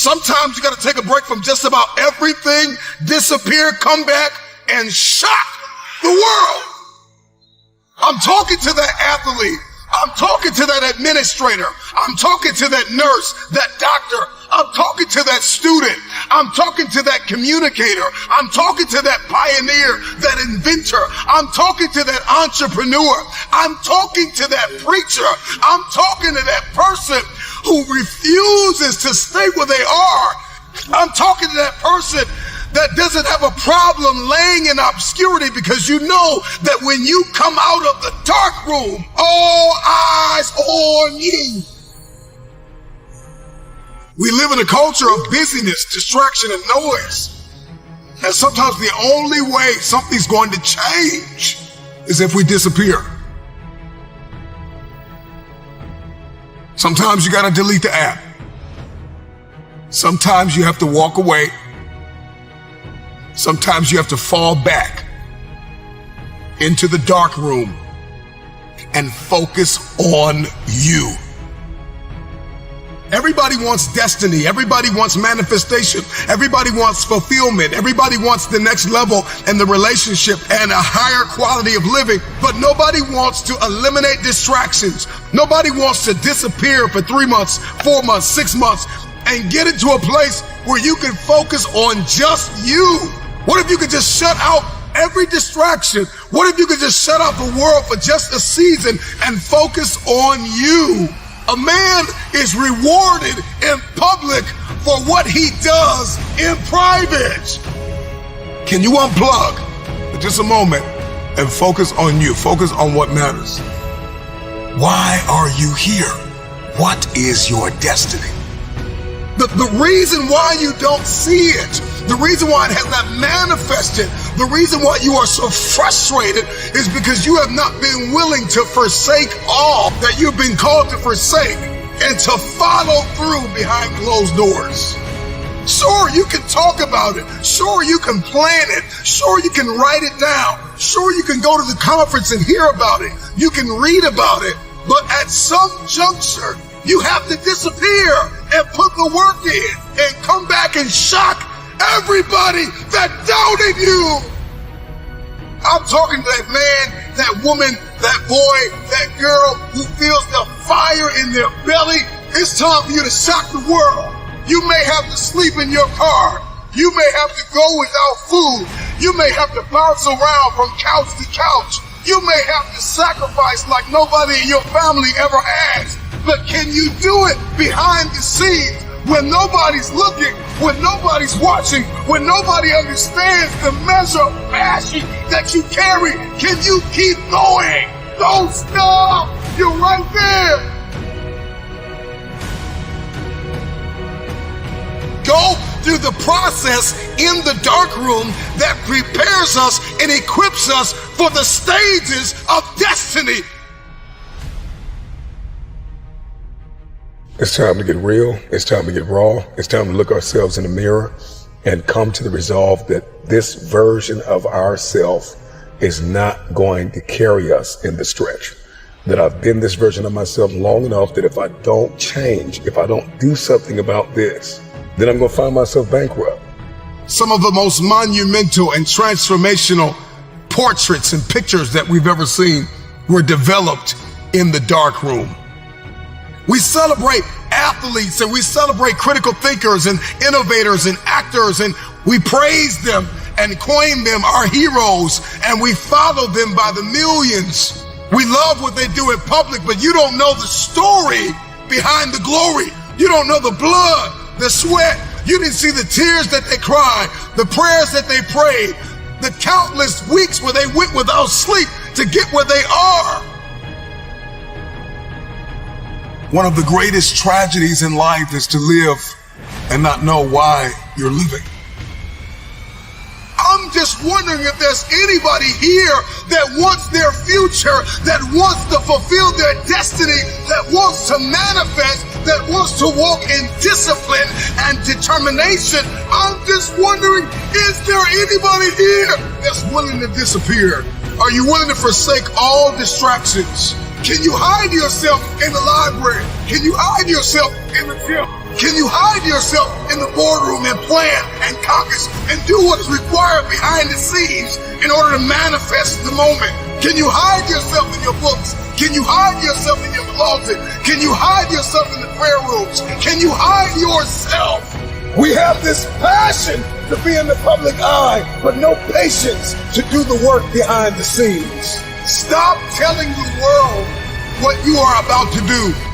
Sometimes you got to take a break from just about everything, disappear, come back, and shock the world. I'm talking to that athlete. I'm talking to that administrator. I'm talking to that nurse, that doctor. I'm talking to that student. I'm talking to that communicator. I'm talking to that pioneer, that inventor. I'm talking to that entrepreneur. I'm talking to that preacher. I'm talking to that person who refuses to stay where they are. I'm talking to that person that doesn't have a problem laying in obscurity, because you know that when you come out of the dark room, all eyes on you. We live in a culture of busyness, distraction, and noise. And sometimes the only way something's going to change is if we disappear. Sometimes you got to delete the app. Sometimes you have to walk away. Sometimes you have to fall back into the dark room and focus on you. Everybody wants destiny. Everybody wants manifestation. Everybody wants fulfillment. Everybody wants the next level in the relationship and a higher quality of living. But nobody wants to eliminate distractions. Nobody wants to disappear for 3 months, 4 months, 6 months, and get into a place where you can focus on just you. What if you could just shut out every distraction? What if you could just shut out the world for just a season and focus on you? A man is rewarded in public for what he does in private. Can you unplug for just a moment and focus on you? Focus on what matters. Why are you here? What is your destiny? The reason why you don't see it, the reason why it has not manifested, the reason why you are so frustrated is because you have not been willing to forsake all that you've been called to forsake and to follow through behind closed doors. Sure, you can talk about it. Sure, you can plan it. Sure, you can write it down. Sure, you can go to the conference and hear about it. You can read about it. But at some juncture, you have to disappear and put the work in and come back and shock everybody that doubted you. I'm talking to that man, that woman, that boy, that girl who feels the fire in their belly. It's time for you to shock the world. You may have to sleep in your car. You may have to go without food. You may have to bounce around from couch to couch. You may have to sacrifice like nobody in your family ever has. But can you do it behind the scenes when nobody's looking, when nobody's watching, when nobody understands the measure of passion that you carry? Can you keep going? Don't stop. You're right there. Go through the process in the dark room that prepares us and equips us for the stages of destiny. It's time to get real. It's time to get raw. It's time to look ourselves in the mirror and come to the resolve that this version of ourselves is not going to carry us in the stretch. That I've been this version of myself long enough that if I don't change, if I don't do something about this, then I'm going to find myself bankrupt. Some of the most monumental and transformational portraits and pictures that we've ever seen were developed in the dark room. We celebrate athletes and we celebrate critical thinkers and innovators and actors, and we praise them and coin them our heroes, and we follow them by the millions. We love what they do in public, but you don't know the story behind the glory. You don't know the blood, the sweat. You didn't see the tears that they cried, the prayers that they prayed, the countless weeks where they went without sleep to get where they are. One of the greatest tragedies in life is to live and not know why you're living. I'm just wondering if there's anybody here that wants their future, that wants to fulfill their destiny, that wants to manifest, that wants to walk in discipline and determination. I'm just wondering, is there anybody here that's willing to disappear? Are you willing to forsake all distractions? Can you hide yourself in the library? Can you hide yourself in the gym? Can you hide yourself in the boardroom and plan and caucus and do what is required behind the scenes in order to manifest the moment? Can you hide yourself in your books? Can you hide yourself in your closet? Can you hide yourself in the prayer rooms? Can you hide yourself? We have this passion to be in the public eye, but no patience to do the work behind the scenes. Stop telling the world what you are about to do.